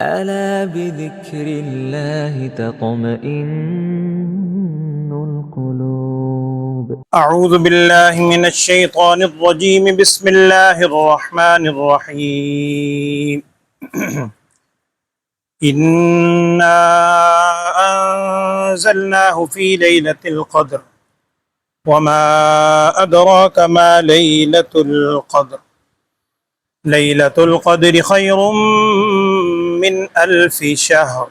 ألا بذكر الله تطمئن القلوب. أعوذ بالله من الشيطان الرجيم. بسم الله الرحمن الرحيم. إنا أنزلناه في ليلة القدر وما أدراك ما ليلة القدر. ليلة القدر خير من ألف شهر.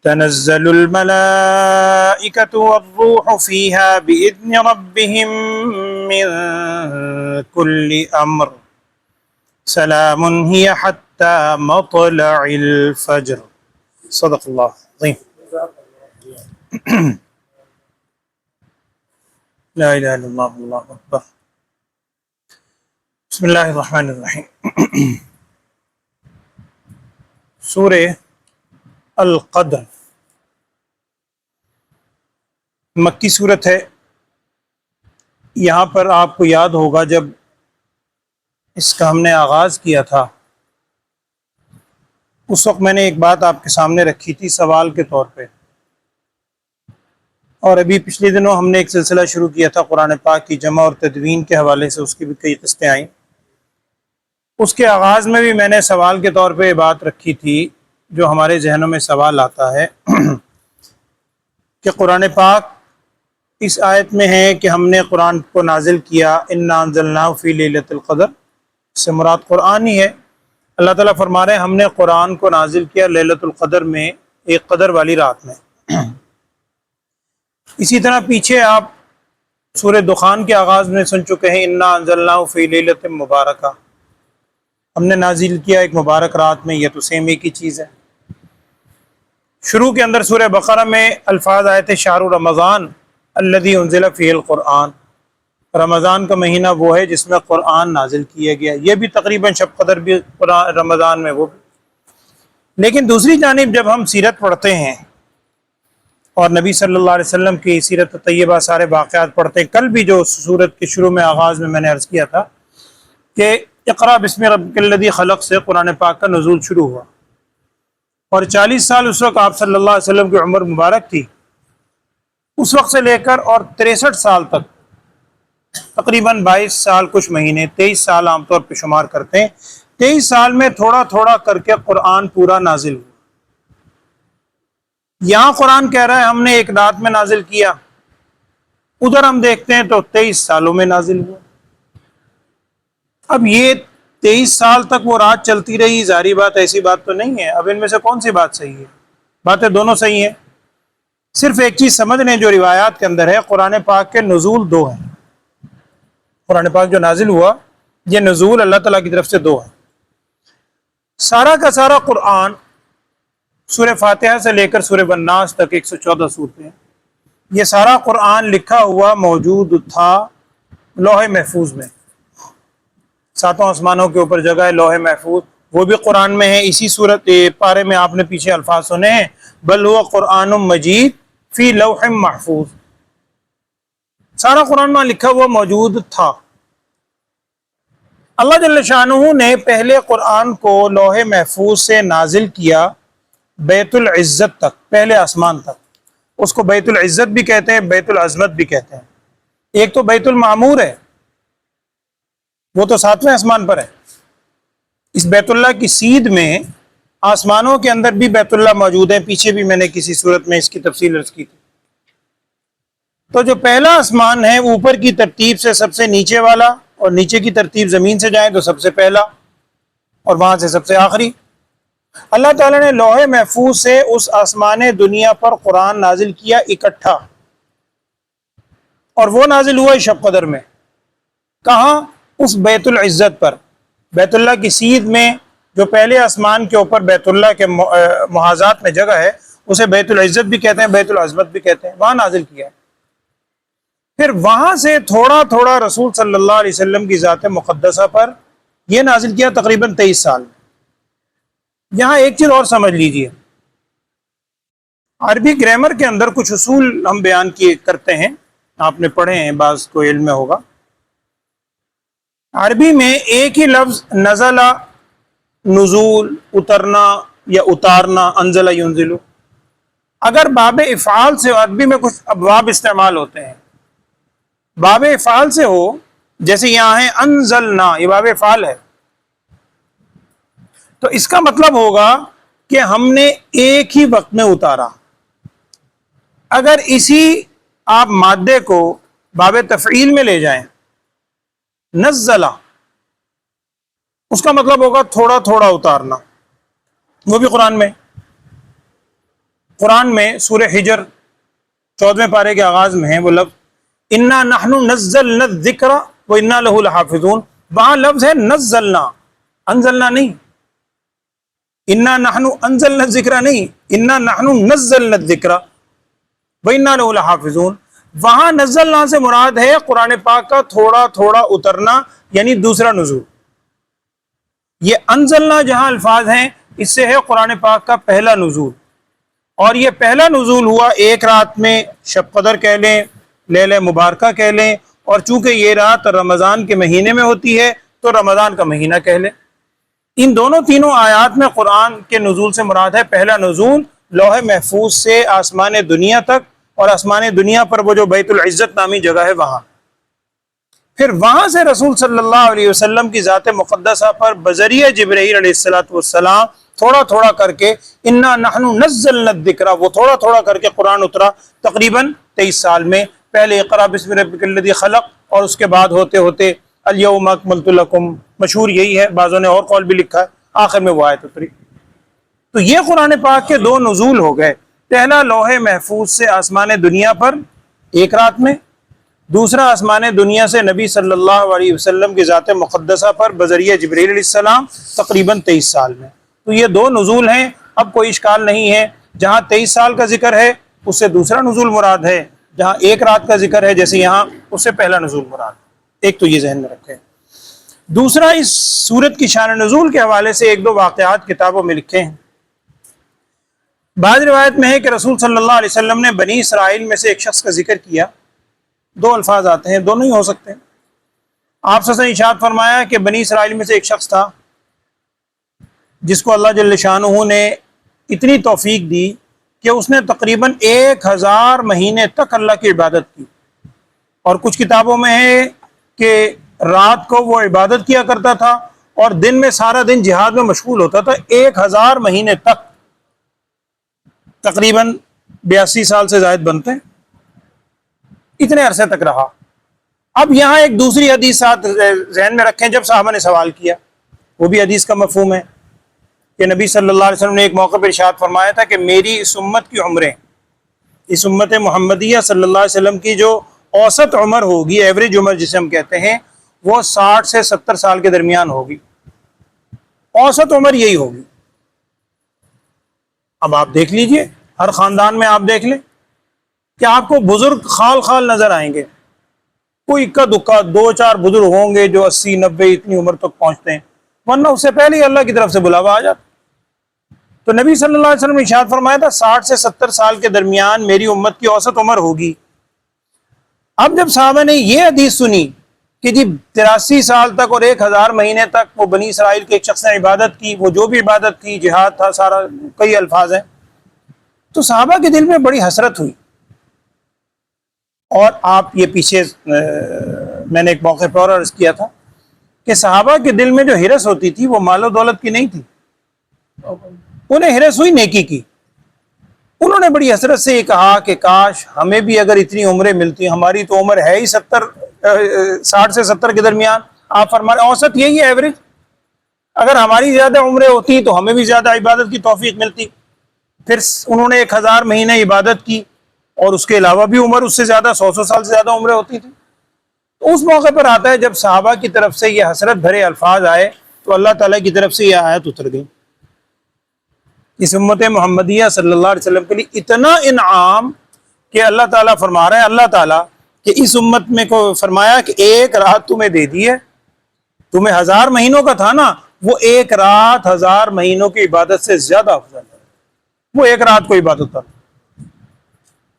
تنزل الملائكة والروح فيها بإذن ربهم من كل أمر. سلام هي حتى مطلع الفجر. صدق الله العظيم. لا إله إلا الله والله أكبر. بسم اللہ الرحمن الرحیم. سورہ القدر مکی صورت ہے. یہاں پر آپ کو یاد ہوگا جب اس کا ہم نے آغاز کیا تھا اس وقت میں نے ایک بات آپ کے سامنے رکھی تھی سوال کے طور پہ، اور ابھی پچھلے دنوں ہم نے ایک سلسلہ شروع کیا تھا قرآن پاک کی جمع اور تدوین کے حوالے سے، اس کی بھی کئی قسطیں آئیں. اس کے آغاز میں بھی میں نے سوال کے طور پہ یہ بات رکھی تھی جو ہمارے ذہنوں میں سوال آتا ہے کہ قرآن پاک اس آیت میں ہے کہ ہم نے قرآن کو نازل کیا انا انزلناہ فی لیلۃ القدر، اس سے مراد قرآن ہی ہے. اللہ تعالیٰ فرما رہے ہیں ہم نے قرآن کو نازل کیا لیلۃ القدر میں، ایک قدر والی رات میں. اسی طرح پیچھے آپ سورہ دخان کے آغاز میں سن چکے ہیں انا انزلناہ فی لیلۃ مبارکہ، ہم نے نازل کیا ایک مبارک رات میں. یہ تو سیم ایک ہی چیز ہے. شروع کے اندر سورہ بقرہ میں الفاظ آئے تھے شہر رمضان الذی انزل فیہ القرآن، رمضان کا مہینہ وہ ہے جس میں قرآن نازل کیا گیا. یہ بھی تقریباً شب قدر بھی رمضان میں وہ بھی. لیکن دوسری جانب جب ہم سیرت پڑھتے ہیں اور نبی صلی اللہ علیہ وسلم کی سیرت طیبہ سارے واقعات پڑھتے ہیں، کل بھی جو سورت کے شروع میں آغاز میں نے عرض کیا تھا کہ اقرا بسم ربک الذی خلق سے قرآن پاک کا نزول شروع ہوا، اور 40 سال اس وقت آپ صلی اللہ علیہ وسلم کی عمر مبارک تھی. اس وقت سے لے کر اور 63 سال تک تقریباً 22 سال کچھ مہینے، 23 سال عام طور پہ شمار کرتے ہیں. 23 سال میں تھوڑا تھوڑا کر کے قرآن پورا نازل ہوا. یہاں قرآن کہہ رہا ہے ہم نے ایک رات میں نازل کیا، ادھر ہم دیکھتے ہیں تو 23 سالوں میں نازل ہوا. اب یہ 23 سال تک وہ رات چلتی رہی، ظاہری بات ایسی بات تو نہیں ہے. اب ان میں سے کون سی بات صحیح ہے؟ باتیں دونوں صحیح ہیں. صرف ایک چیز سمجھ لیں جو روایات کے اندر ہے، قرآن پاک کے نزول دو ہیں. قرآن پاک جو نازل ہوا یہ نزول اللہ تعالیٰ کی طرف سے دو ہیں. سارا کا سارا قرآن سورہ فاتحہ سے لے کر سورہ الناس تک 114 سورتیں ہیں. یہ سارا قرآن لکھا ہوا موجود تھا لوح محفوظ میں. 7 آسمانوں کے اوپر جگہ ہے لوح محفوظ، وہ بھی قرآن میں ہے. اسی صورت پارے میں آپ نے پیچھے الفاظ سنے ہیں بل ہوا قرآن مجید فی لوح محفوظ. سارا قرآن میں لکھا ہوا موجود تھا. اللہ جل شانہ نے پہلے قرآن کو لوح محفوظ سے نازل کیا بیت العزت تک، پہلے آسمان تک. اس کو بیت العزت بھی کہتے ہیں، بیت العظمت بھی کہتے ہیں. ایک تو بیت المعمور ہے، وہ تو 7ویں آسمان پر ہے. اس بیت اللہ کی سیدھ میں آسمانوں کے اندر بھی بیت اللہ موجود ہے. پیچھے بھی میں نے کسی صورت میں اس کی تفصیل عرض کی تھی. تو جو پہلا آسمان ہے اوپر کی ترتیب سے سب سے نیچے والا، اور نیچے کی ترتیب زمین سے جائیں تو سب سے پہلا، اور وہاں سے سب سے آخری. اللہ تعالیٰ نے لوح محفوظ سے اس آسمان دنیا پر قرآن نازل کیا اکٹھا، اور وہ نازل ہوا شب قدر میں. کہاں؟ اس بیت العزت پر. بیت اللہ کی سیدھ میں جو پہلے آسمان کے اوپر بیت اللہ کے محاذات میں جگہ ہے اسے بیت العزت بھی کہتے ہیں، بیت العظمت بھی کہتے ہیں. وہاں نازل کیا ہے. پھر وہاں سے تھوڑا تھوڑا رسول صلی اللہ علیہ وسلم کی ذات مقدسہ پر یہ نازل کیا تقریباً 23 سال میں. یہاں ایک چیز اور سمجھ لیجئے، عربی گرامر کے اندر کچھ اصول ہم بیان کیے کرتے ہیں، آپ نے پڑھے ہیں، بعض کو علم میں ہوگا. عربی میں ایک ہی لفظ نزلہ، نزول، اترنا، یا اتارنا، انزل ینزل. اگر باب افعال سے، عربی میں کچھ ابواب استعمال ہوتے ہیں، باب افعال سے ہو، جیسے یہاں ہے انزلنا، یہ باب افعال ہے، تو اس کا مطلب ہوگا کہ ہم نے ایک ہی وقت میں اتارا. اگر اسی آپ مادے کو باب تفعیل میں لے جائیں، نزلہ، اس کا مطلب ہوگا تھوڑا تھوڑا اتارنا. وہ بھی قرآن میں سورہ حجر 14ویں پارے کے آغاز میں ہے وہ لفظ انا نحن نزلنا الذکر و انا لہ لحافظون. وہاں لفظ ہے نزلنا، انزلنا نہیں. انا نحن انزلنا الذکر نہیں، انا نحن نزلنا الذکر و انا لہ لحافظون. وہاں نزلنا سے مراد ہے قرآن پاک کا تھوڑا تھوڑا اترنا، یعنی دوسرا نزول. یہ انزلنا جہاں الفاظ ہیں، اس سے ہے قرآن پاک کا پہلا نزول. اور یہ پہلا نزول ہوا ایک رات میں، شب قدر کہہ لیں، لیلہ مبارکہ کہہ لیں، اور چونکہ یہ رات رمضان کے مہینے میں ہوتی ہے تو رمضان کا مہینہ کہہ لیں. ان دونوں تینوں آیات میں قرآن کے نزول سے مراد ہے پہلا نزول لوح محفوظ سے آسمان دنیا تک، اور آسمان دنیا پر وہ جو بیت العزت نامی جگہ ہے وہاں. پھر وہاں سے رسول صلی اللہ علیہ وسلم کی ذات مقدسہ پر بذریعہ جبرائیل علیہ السلام تھوڑا تھوڑا کر کے انا نحن نزلنا الذکر، وہ تھوڑا تھوڑا کر کے قرآن اترا تقریباً 23 سال میں. پہلے اقرا بسم ربک الذی خلق، اور اس کے بعد ہوتے ہوتے الیوم اکملت لکم، مشہور یہی ہے، بعضوں نے اور قول بھی لکھا ہے، آخر میں وہ آیت اتری. تو یہ قرآن پاک کے دو نزول ہو گئے، پہلا لوح محفوظ سے آسمان دنیا پر ایک رات میں، دوسرا آسمان دنیا سے نبی صلی اللہ علیہ وسلم کی ذات مقدسہ پر بذریعہ جبرائیل علیہ السلام تقریباً 23 سال میں. تو یہ دو نزول ہیں. اب کوئی اشکال نہیں ہے، جہاں 23 سال کا ذکر ہے اس سے دوسرا نزول مراد ہے، جہاں ایک رات کا ذکر ہے جیسے یہاں، اس سے پہلا نزول مراد ہے. ایک تو یہ ذہن میں رکھیں. دوسرا، اس سورت کی شان نزول کے حوالے سے ایک دو واقعات کتابوں میں لکھے ہیں. بعض روایت میں ہے کہ رسول صلی اللہ علیہ وسلم نے بنی اسرائیل میں سے ایک شخص کا ذکر کیا. دو الفاظ آتے ہیں، دونوں ہی ہو سکتے ہیں. آپ صلی اللہ علیہ وسلم ارشاد فرمایا کہ بنی اسرائیل میں سے ایک شخص تھا جس کو اللہ جل شانہ نے اتنی توفیق دی کہ اس نے تقریباً 1000 مہینے تک اللہ کی عبادت کی. اور کچھ کتابوں میں ہے کہ رات کو وہ عبادت کیا کرتا تھا اور دن میں سارا دن جہاد میں مشغول ہوتا تھا. 1000 مہینے تک، تقریباً 82 سال سے زائد بنتے ہیں، اتنے عرصے تک رہا. اب یہاں ایک دوسری حدیث ساتھ ذہن میں رکھیں. جب صحابہ نے سوال کیا، وہ بھی حدیث کا مفہوم ہے کہ نبی صلی اللہ علیہ وسلم نے ایک موقع پر ارشاد فرمایا تھا کہ میری اس امت کی عمریں، اس امت محمدیہ صلی اللہ علیہ وسلم کی جو اوسط عمر ہوگی، ایوریج عمر جسے ہم کہتے ہیں، وہ 60 سے 70 سال کے درمیان ہوگی. اوسط عمر یہی ہوگی. اب آپ دیکھ لیجئے، ہر خاندان میں آپ دیکھ لیں کہ آپ کو بزرگ خال خال نظر آئیں گے. کوئی اکا دکا 2-4 بزرگ ہوں گے جو 80-90 اتنی عمر تک پہنچتے ہیں، ورنہ اس سے پہلے ہی اللہ کی طرف سے بلاوا آ جاتا. تو نبی صلی اللہ علیہ وسلم نے ارشاد فرمایا تھا 60 سے 70 سال کے درمیان میری امت کی اوسط عمر ہوگی. اب جب صحابہ نے یہ حدیث سنی کہ جی 83 سال تک اور 1000 مہینے تک وہ بنی اسرائیل کے ایک شخص نے عبادت کی، وہ جو بھی عبادت کی، جہاد تھا، سارا کئی الفاظ ہیں، تو صحابہ کے دل میں بڑی حسرت ہوئی. اور آپ یہ پیچھے میں نے ایک موقع پر عرض کیا تھا کہ صحابہ کے دل میں جو ہرس ہوتی تھی وہ مال و دولت کی نہیں تھی، انہیں ہرس ہوئی نیکی کی. انہوں نے بڑی حسرت سے یہ کہا کہ کاش ہمیں بھی اگر اتنی عمریں ملتی. ہماری تو عمر ہے ہی 60 سے 70 کے درمیان. آپ فرما رہے اوسط یہی ہے، ایوریج. اگر ہماری زیادہ عمریں ہوتی تو ہمیں بھی زیادہ عبادت کی توفیق ملتی. پھر انہوں نے 1000 مہینے عبادت کی اور اس کے علاوہ بھی عمر اس سے زیادہ 100 سال سے زیادہ عمریں ہوتی تھی. تو اس موقع پر آتا ہے جب صحابہ کی طرف سے یہ حسرت بھرے الفاظ آئے تو اللہ تعالیٰ کی طرف سے یہ آیت اتر گئی. اس امت محمدیہ صلی اللہ علیہ وسلم کے لیے اتنا انعام کہ اللہ تعالیٰ فرما رہا ہے، اللہ تعالیٰ کہ اس امت میں کو فرمایا کہ ایک رات تمہیں دے دی ہے. تمہیں 1000 مہینوں کا تھا نا، وہ ایک رات 1000 مہینوں کی عبادت سے زیادہ افضل ہے. وہ ایک رات کو عبادت تھا.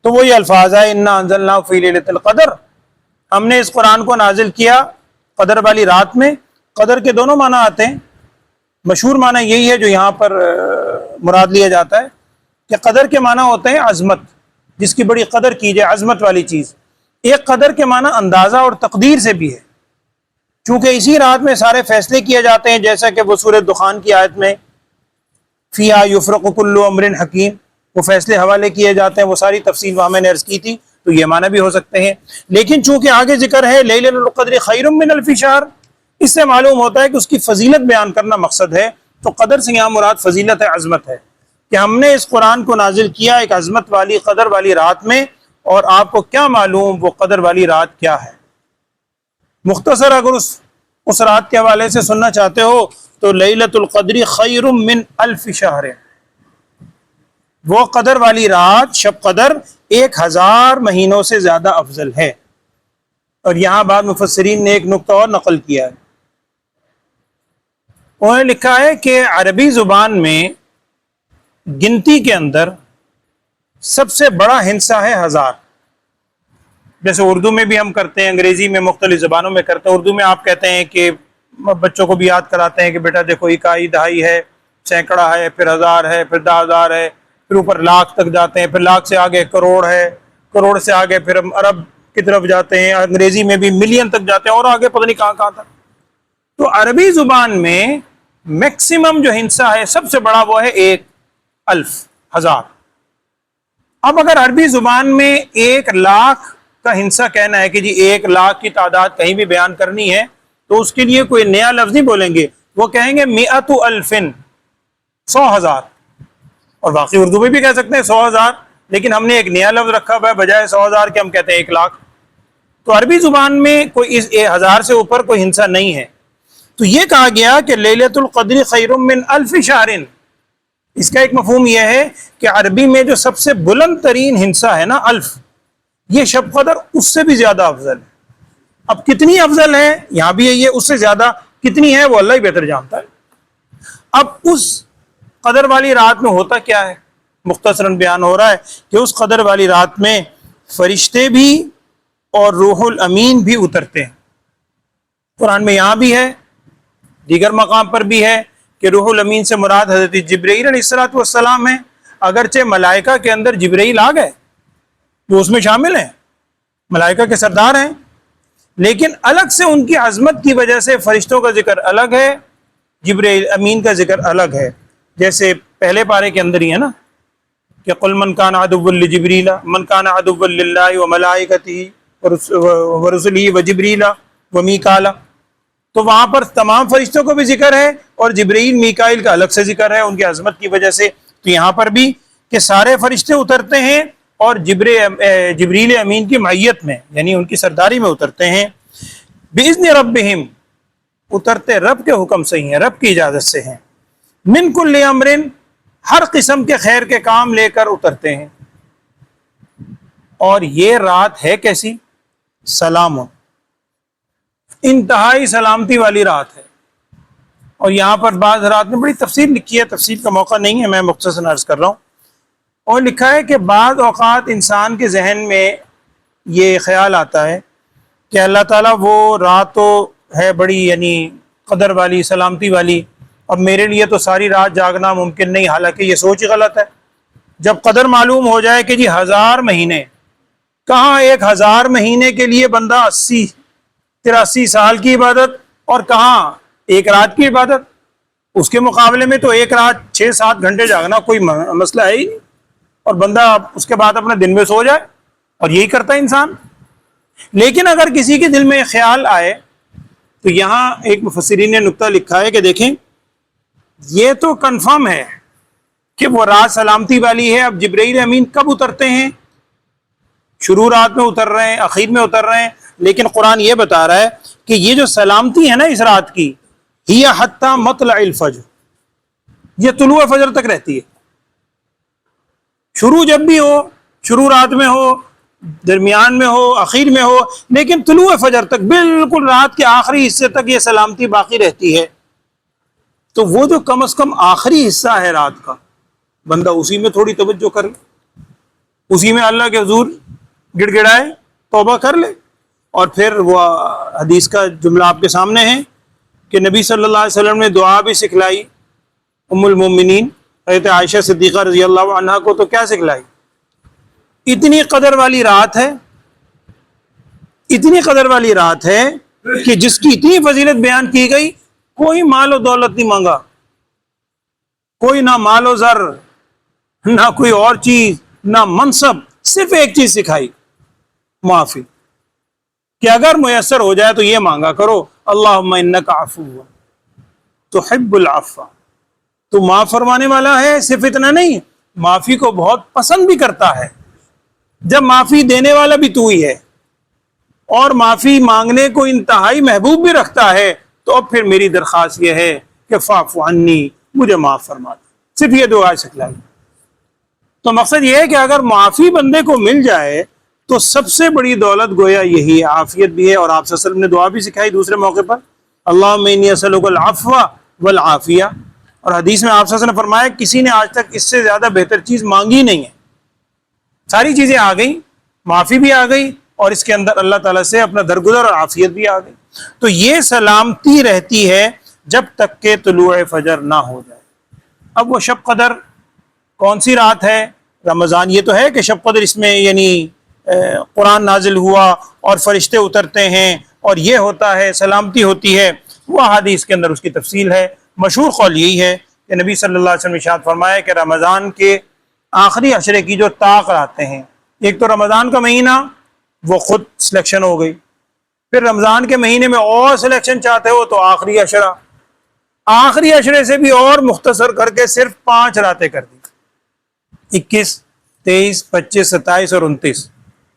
تو وہی الفاظ ہے انا انزلناہ فی لیلۃ القدر، ہم نے اس قرآن کو نازل کیا قدر والی رات میں. قدر کے دونوں معنی آتے ہیں. مشہور معنی یہی ہے جو یہاں پر مراد لیا جاتا ہے کہ قدر کے معنی ہوتے ہیں عظمت، جس کی بڑی قدر کی جائے، عظمت والی چیز۔ ایک قدر کے معنی اندازہ اور تقدیر سے بھی ہے، چونکہ اسی رات میں سارے فیصلے کیے جاتے ہیں، جیسا کہ وہ سورۃ دخان کی آیت میں فیہا یفرق کل امر حکیم، وہ فیصلے حوالے کیے جاتے ہیں، وہ ساری تفصیل وہاں میں نے عرض کی تھی، تو یہ معنی بھی ہو سکتے ہیں۔ لیکن چونکہ آگے ذکر ہے لیلۃ القدر خیر من الف شہر، اس سے معلوم ہوتا ہے کہ اس کی فضیلت بیان کرنا مقصد ہے، تو قدر سے یہاں مراد فضیلت ہے، عظمت ہے، کہ ہم نے اس قرآن کو نازل کیا ایک عظمت والی قدر والی رات میں، اور آپ کو کیا معلوم وہ قدر والی رات کیا ہے۔ مختصر اگر اس رات کے حوالے سے سننا چاہتے ہو تو لیلۃ القدر خیر من الف شہر، وہ قدر والی رات، شب قدر 1000 مہینوں سے زیادہ افضل ہے۔ اور یہاں بعد مفسرین نے ایک نقطہ اور نقل کیا ہے، انہوں نے لکھا ہے کہ عربی زبان میں گنتی کے اندر سب سے بڑا ہندسہ ہے 1000، جیسے اردو میں بھی ہم کرتے ہیں، انگریزی میں، مختلف زبانوں میں کرتے ہیں۔ اردو میں آپ کہتے ہیں کہ بچوں کو بھی یاد کراتے ہیں کہ بیٹا دیکھو اکائی، دہائی ہے، سینکڑا ہے، پھر 1000 ہے، پھر 10,000 ہے، پھر اوپر لاکھ تک جاتے ہیں، پھر لاکھ سے آگے کروڑ ہے، کروڑ سے آگے پھر ہم ارب کی طرف جاتے ہیں، انگریزی میں بھی ملین تک جاتے ہیں، اور آگے پتہ نہیں کہاں کہاں تک۔ تو عربی زبان میں میکسیمم جو ہندسہ ہے سب سے بڑا وہ ہے 1,000، 1000۔ اب اگر عربی زبان میں 1,00,000 کا ہندسہ کہنا ہے کہ جی 1,00,000 کی تعداد کہیں بھی بیان کرنی ہے، تو اس کے لیے کوئی نیا لفظ نہیں بولیں گے، وہ کہیں گے 100,000، 100,000۔ اور باقی اردو میں بھی کہہ سکتے ہیں 100,000، لیکن ہم نے ایک نیا لفظ رکھا ہوا ہے، بجائے 100,000 کے ہم کہتے ہیں 1,00,000۔ تو عربی زبان میں کوئی اس 1000 سے اوپر کوئی ہندسہ نہیں ہے۔ تو یہ کہا گیا کہ لیلۃ القدر خیر من الف شہر، اس کا ایک مفہوم یہ ہے کہ عربی میں جو سب سے بلند ترین ہندسہ ہے نا، الف، یہ شب قدر اس سے بھی زیادہ افضل ہے۔ اب کتنی افضل ہے یہاں بھی یہ اس سے زیادہ کتنی ہے وہ اللہ ہی بہتر جانتا ہے۔ اب اس قدر والی رات میں ہوتا کیا ہے، مختصراً بیان ہو رہا ہے کہ اس قدر والی رات میں فرشتے بھی اور روح الامین بھی اترتے ہیں۔ قرآن میں یہاں بھی ہے، دیگر مقام پر بھی ہے کہ روح الامین سے مراد حضرت جبرائیل علیہ السلام ہے۔ اگرچہ ملائکہ کے اندر جبرائیل آ گئے، وہ اس میں شامل ہیں، ملائکہ کے سردار ہیں، لیکن الگ سے ان کی عظمت کی وجہ سے فرشتوں کا ذکر الگ ہے، جبرائیل امین کا ذکر الگ ہے، جیسے پہلے پارے کے اندر ہی ہے نا کہ قل من کان عدوا لجبریل من کان عدوا للہ وملائکتہ ورسلہ وجبریل ومیکال، تو وہاں پر تمام فرشتوں کو بھی ذکر ہے، اور جبرائیل میکائیل کا الگ سے ذکر ہے ان کی عظمت کی وجہ سے۔ تو یہاں پر بھی کہ سارے فرشتے اترتے ہیں اور جبریل امین کی معیت میں، یعنی ان کی سرداری میں اترتے ہیں۔ بِإِذْنِ رَبِّهِمْ، اترتے رب کے حکم سے ہی ہیں، رب کی اجازت سے ہیں۔ مِنْ كُلِّ أَمْرٍ، ہر قسم کے خیر کے کام لے کر اترتے ہیں۔ اور یہ رات ہے کیسی؟ سلام، انتہائی سلامتی والی رات ہے۔ اور یہاں پر بعض رات میں بڑی تفصیل لکھی ہے، تفصیل کا موقع نہیں ہے، میں مختصراً عرض کر رہا ہوں۔ اور لکھا ہے کہ بعض اوقات انسان کے ذہن میں یہ خیال آتا ہے کہ اللہ تعالیٰ وہ رات تو ہے بڑی یعنی قدر والی، سلامتی والی، اور میرے لیے تو ساری رات جاگنا ممکن نہیں، حالانکہ یہ سوچ غلط ہے۔ جب قدر معلوم ہو جائے کہ جی 1000 مہینے، کہاں 1000 مہینے کے لیے بندہ 83 سال کی عبادت، اور کہاں ایک رات کی عبادت، اس کے مقابلے میں تو ایک رات 6-7 گھنٹے جاگنا کوئی مسئلہ ہے ہی نہیں، اور بندہ اس کے بعد اپنے دن میں سو جائے، اور یہی کرتا ہے انسان۔ لیکن اگر کسی کے دل میں خیال آئے تو یہاں ایک مفسرین نے نقطہ لکھا ہے کہ دیکھیں یہ تو کنفرم ہے کہ وہ رات سلامتی والی ہے۔ اب جبرائیل امین کب اترتے ہیں؟ شروع رات میں اتر رہے ہیں، اخیر میں اتر رہے ہیں، لیکن قرآن یہ بتا رہا ہے کہ یہ جو سلامتی ہے نا اس رات کی، ہی حتی مطلع الفجر، یہ طلوع فجر تک رہتی ہے۔ شروع جب بھی ہو، شروع رات میں ہو، درمیان میں ہو، اخیر میں ہو، لیکن طلوع فجر تک، بالکل رات کے آخری حصے تک یہ سلامتی باقی رہتی ہے۔ تو وہ جو کم از کم آخری حصہ ہے رات کا، بندہ اسی میں تھوڑی توجہ کر لے، اسی میں اللہ کے حضور گڑ گڑائے، توبہ کر لے۔ اور پھر وہ حدیث کا جملہ آپ کے سامنے ہے کہ نبی صلی اللہ علیہ وسلم نے دعا بھی سکھلائی ام المومنین حضرت عائشہ صدیقہ رضی اللہ عنہا کو تو کیا سکھلائی؟ اتنی قدر والی رات ہے، اتنی قدر والی رات ہے کہ جس کی اتنی فضیلت بیان کی گئی، کوئی مال و دولت نہیں مانگا، کوئی نہ مال و زر، نہ کوئی اور چیز، نہ منصب، صرف ایک چیز سکھائی، معافی، کہ اگر میسر ہو جائے تو یہ مانگا کرو، اللہم انک عفو تحب العفو، تو معاف فرمانے والا ہے، صرف اتنا نہیں، معافی کو بہت پسند بھی کرتا ہے۔ جب معافی دینے والا بھی تو ہی ہے اور معافی مانگنے کو انتہائی محبوب بھی رکھتا ہے، تو اب پھر میری درخواست یہ ہے کہ فاعف عنی، مجھے معاف فرما دے، صرف یہ دعا سکھلائی۔ تو مقصد یہ ہے کہ اگر معافی بندے کو مل جائے تو سب سے بڑی دولت گویا یہی ہے، عافیت بھی ہے۔ اور آپ صلی اللہ علیہ وسلم نے دعا بھی سکھائی دوسرے موقع پر، اللہم انی اسألک العفو والعافیہ، اور حدیث میں آپ صلی اللہ علیہ وسلم نے فرمایا کسی نے آج تک اس سے زیادہ بہتر چیز مانگی نہیں ہے، ساری چیزیں آ گئی، معافی بھی آ گئی، اور اس کے اندر اللہ تعالیٰ سے اپنا درگزر اور عافیت بھی آ گئی۔ تو یہ سلامتی رہتی ہے جب تک کہ طلوع فجر نہ ہو جائے۔ اب وہ شب قدر کون سی رات ہے؟ رمضان، یہ تو ہے کہ شب قدر اس میں یعنی قرآن نازل ہوا اور فرشتے اترتے ہیں اور یہ ہوتا ہے، سلامتی ہوتی ہے، وہ حدیث کے اندر اس کی تفصیل ہے۔ مشہور قول یہی ہے کہ نبی صلی اللہ علیہ وسلم ارشاد فرمایا کہ رمضان کے آخری عشرے کی جو طاق راتیں ہیں، ایک تو رمضان کا مہینہ وہ خود سلیکشن ہو گئی، پھر رمضان کے مہینے میں اور سلیکشن چاہتے ہو تو آخری عشرہ، آخری عشرے سے بھی اور مختصر کر کے صرف 5 راتیں کر دی، 21، 23، 25، 27 اور 29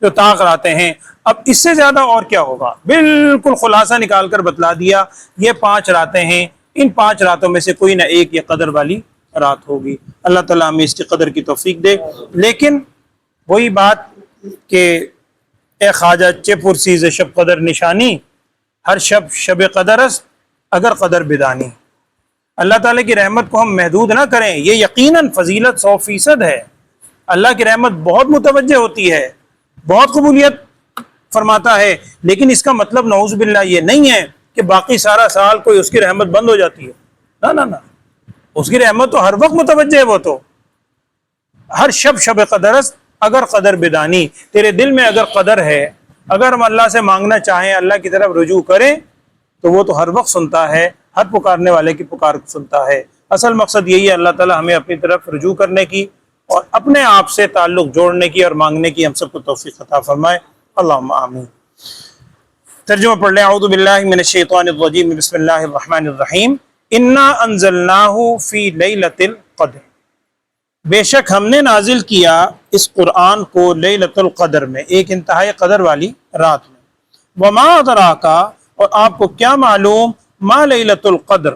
جو طاق راتیں ہیں۔ اب اس سے زیادہ اور کیا ہوگا؟ بالکل خلاصہ نکال کر بتلا دیا، یہ 5 راتیں ہیں، ان 5 راتوں میں سے کوئی نہ ایک یہ قدر والی رات ہوگی۔ اللہ تعالیٰ ہمیں اس کی قدر کی توفیق دے۔ لیکن وہی بات کہ اے خواجہ چہ پرسیز شب قدر نشانی، ہر شب شب قدر است اگر قدر بدانی۔ اللہ تعالیٰ کی رحمت کو ہم محدود نہ کریں، یہ یقیناً فضیلت 100% ہے، اللہ کی رحمت بہت متوجہ ہوتی ہے، بہت قبولیت فرماتا ہے، لیکن اس کا مطلب نعوذ باللہ یہ نہیں ہے کہ باقی سارا سال کوئی اس کی رحمت بند ہو جاتی ہے، نہ نہ نہ، اس کی رحمت تو ہر وقت متوجہ ہے، وہ تو ہر شب شب قدر است اگر قدر بدانی، تیرے دل میں اگر قدر ہے، اگر ہم اللہ سے مانگنا چاہیں، اللہ کی طرف رجوع کریں تو وہ تو ہر وقت سنتا ہے، ہر پکارنے والے کی پکار کو سنتا ہے۔ اصل مقصد یہی ہے اللہ تعالیٰ ہمیں اپنی طرف رجوع کرنے کی اور اپنے آپ سے تعلق جوڑنے کی اور مانگنے کی ہم سب کو توفیق عطا فرمائے، اللہم آمین۔ ترجمہ پڑھ لیں۔ اعوذ باللہ من الشیطان الرجیم، بسم اللہ الرحمن الرحیم۔ انا انزلناہ فی لیلۃ القدر، بے شک ہم نے نازل کیا اس قرآن کو لیلۃ القدر میں، ایک انتہائی قدر والی رات میں۔ وما ادراک، اور آپ کو کیا معلوم، ما لیلۃ القدر،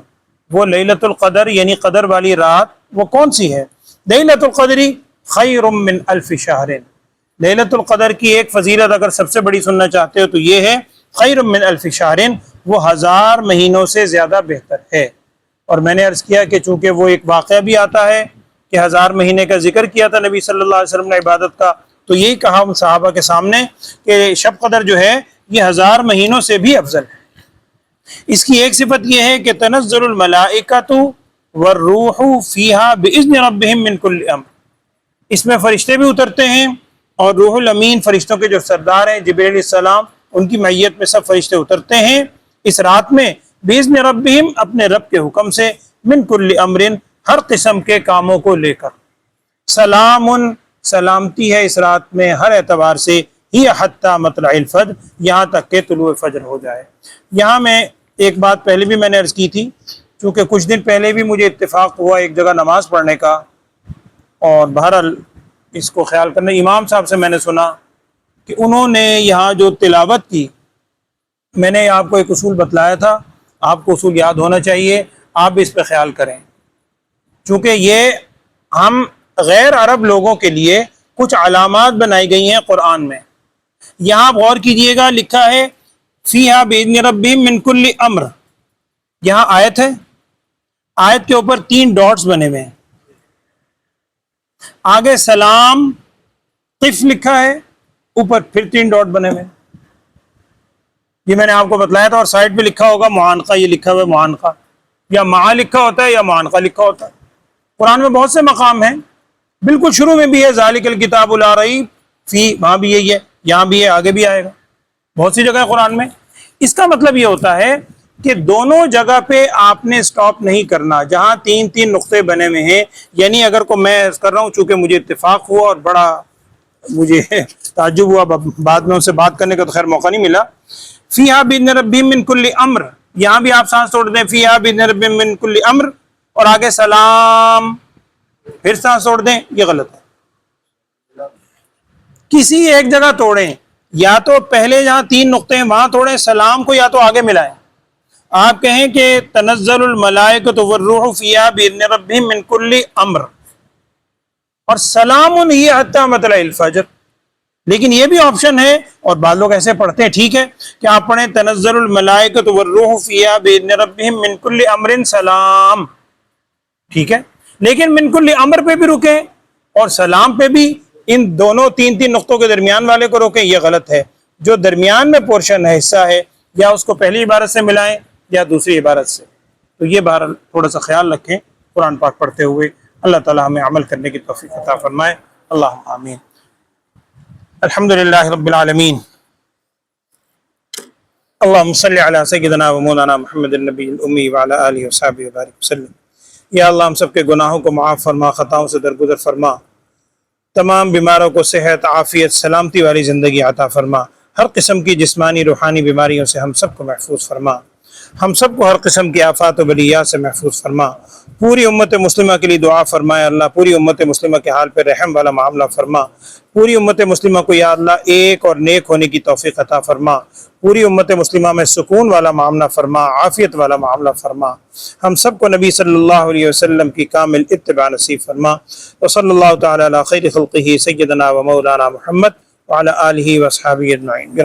وہ لیلۃ القدر یعنی قدر والی رات وہ کون سی ہے؟ لیلۃ القدر خیر من الف شہر، لیلۃ القدر کی ایک فضیلت اگر سب سے بڑی سننا چاہتے ہو تو یہ ہے خیر من الف شہر، وہ 1000 مہینوں سے زیادہ بہتر ہے۔ اور میں نے عرض کیا کہ چونکہ وہ ایک واقعہ بھی آتا ہے کہ 1000 مہینے کا ذکر کیا تھا نبی صلی اللہ علیہ وسلم نے عبادت کا، تو یہی کہا ان صحابہ کے سامنے کہ شب قدر جو ہے یہ 1000 مہینوں سے بھی افضل ہے۔ اس کی ایک صفت یہ ہے کہ تنزل الملائکۃ والروح فیہا باذن ربہم من کل امر، اس میں فرشتے بھی اترتے ہیں اور روح الامین فرشتوں کے جو سردار ہیں جبرائیل علیہ السلام، ان کی معیت میں سب فرشتے اترتے ہیں اس رات میں، باذن ربہم اپنے رب کے حکم سے، من کل امر ہر قسم کے کاموں کو لے کر، سلام سلامتی ہے اس رات میں ہر اعتبار سے، ہی حتی مطلع الفجر یہاں تک کہ طلوع فجر ہو جائے۔ یہاں میں ایک بات پہلے بھی میں نے عرض کی تھی، چونکہ کچھ دن پہلے بھی مجھے اتفاق ہوا ایک جگہ نماز پڑھنے کا، اور بہرحال اس کو خیال کرنے امام صاحب سے میں نے سنا کہ انہوں نے یہاں جو تلاوت کی، میں نے آپ کو ایک اصول بتلایا تھا، آپ کو اصول یاد ہونا چاہیے، آپ بھی اس پہ خیال کریں، چونکہ یہ ہم غیر عرب لوگوں کے لیے کچھ علامات بنائی گئی ہیں قرآن میں۔ یہاں غور کیجئے گا، لکھا ہے فیہا باذن ربہم من کل امر، یہاں آیت ہے، آیت کے اوپر 3 ڈاٹس بنے ہوئے ہیں، آگے سلام قف لکھا ہے، اوپر پھر 3 ڈاٹ بنے ہوئے ہیں، یہ میں نے آپ کو بتلایا تھا، اور سائڈ پہ لکھا ہوگا معانقہ، یہ لکھا ہوا ہے معانقہ، یا مع لکھا ہوتا ہے یا معانقہ لکھا ہوتا ہے۔ قرآن میں بہت سے مقام ہیں، بالکل شروع میں بھی ہے ذالک الکتاب لا ریب فی، وہاں بھی یہی ہے، یہاں بھی ہے، آگے بھی آئے گا، بہت سی جگہ ہے قرآن میں۔ اس کا مطلب یہ ہوتا ہے کہ دونوں جگہ پہ آپ نے سٹاپ نہیں کرنا، جہاں تین تین نقطے بنے ہوئے ہیں، یعنی اگر کو میں کر رہا ہوں، چونکہ مجھے اتفاق ہوا اور بڑا مجھے تعجب ہوا، بعد میں ان سے بات کرنے کا تو خیر موقع نہیں ملا، فیہا بِإِذْنِ رَبِّهِم مِّن كُلِّ امر، یہاں بھی آپ سانس توڑ دیں فیہا بِإِذْنِ رَبِّهِم مِّن كُلِّ امر، اور آگے سلام پھر سانس توڑ دیں، یہ غلط ہے۔ کسی ایک جگہ توڑیں، یا تو پہلے جہاں تین نقطے ہیں وہاں توڑیں، سلام کو یا تو آگے ملائیں، آپ کہیں کہ تنزل الملائکۃ والروح فیہا بِإِذْنِ رَبِّهِم مِّن كُلِّ امر، اور سلام ہی حتی مطلع الفجر، لیکن یہ بھی آپشن ہے، اور بعض لوگ ایسے پڑھتے ہیں، ٹھیک ہے کہ آپ پڑھیں تنزل الملائکۃ والروح فیہا بِإِذْنِ رَبِّهِم مِّن كُلِّ امر سلام، ٹھیک ہے، لیکن من کل امر پہ بھی رکیں اور سلام پہ بھی، ان دونوں تین تین نقطوں کے درمیان والے کو روکیں، یہ غلط ہے۔ جو درمیان میں پورشن ہے، حصہ ہے، یا اس کو پہلی عبارت سے ملائیں یا دوسری عبارت سے، تو یہ بہرحال تھوڑا سا خیال رکھیں قرآن پاک پڑھتے ہوئے۔ اللہ تعالی ہمیں عمل کرنے کی توفیق عطا فرمائے، اللہم آمین۔ الحمدللہ رب العالمین، اللہم صلی علی سیدنا و مولانا محمد النبی الامی وعلی آلہ وصحبہ وبارک وسلم۔ یا اللہ ہم سب کے گناہوں کو معاف فرما، خطاؤں سے درگزر فرما، تمام بیماروں کو صحت، عافیت، سلامتی والی زندگی عطا فرما، ہر قسم کی جسمانی روحانی بیماریوں سے ہم سب کو محفوظ فرما، ہم سب کو ہر قسم کی آفات و بلیات سے محفوظ فرما۔ پوری امت مسلمہ کے لیے دعا فرمائے اللہ، پوری امت مسلمہ کے حال پہ رحم والا معاملہ فرما، پوری امت مسلمہ کو یا اللہ ایک اور نیک ہونے کی توفیق عطا فرما، پوری امت مسلمہ میں سکون والا معاملہ فرما، عافیت والا معاملہ فرما، ہم سب کو نبی صلی اللہ علیہ وسلم کی کامل اتباع نصیب فرما۔ وصلی اللہ تعالی علی خیر خلقہ سیدنا و مولانا محمد وعلی آلہ واصحابہ اجمعین۔